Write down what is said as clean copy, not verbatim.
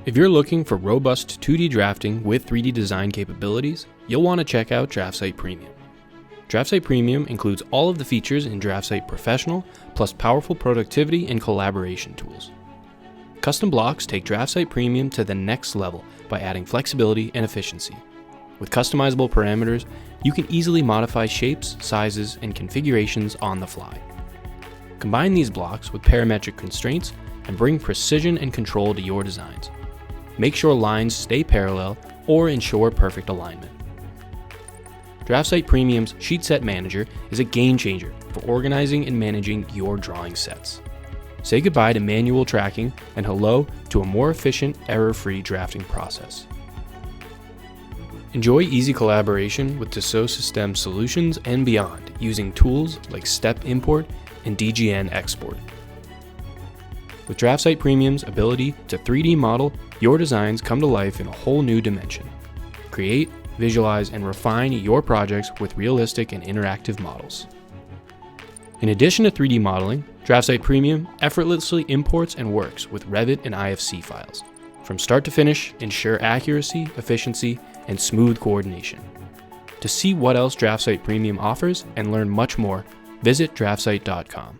If you're looking for robust 2D drafting with 3D design capabilities, you'll want to check out Draftsight Premium. Draftsight Premium includes all of the features in Draftsight Professional, plus powerful productivity and collaboration tools. Custom blocks take Draftsight Premium to the next level by adding flexibility and efficiency. With customizable parameters, you can easily modify shapes, sizes, and configurations on the fly. Combine these blocks with parametric constraints and bring precision and control to your designs. Make sure lines stay parallel or ensure perfect alignment. Draftsight Premium's Sheet Set Manager is a game changer for organizing and managing your drawing sets. Say goodbye to manual tracking and hello to a more efficient, error-free drafting process. Enjoy easy collaboration with Dassault Systèmes solutions and beyond using tools like Step Import and DGN Export. With Draftsight Premium's ability to 3D model, your designs come to life in a whole new dimension. Create, visualize, and refine your projects with realistic and interactive models. In addition to 3D modeling, Draftsight Premium effortlessly imports and works with Revit and IFC files. From start to finish, ensure accuracy, efficiency, and smooth coordination. To see what else Draftsight Premium offers and learn much more, visit draftsight.com.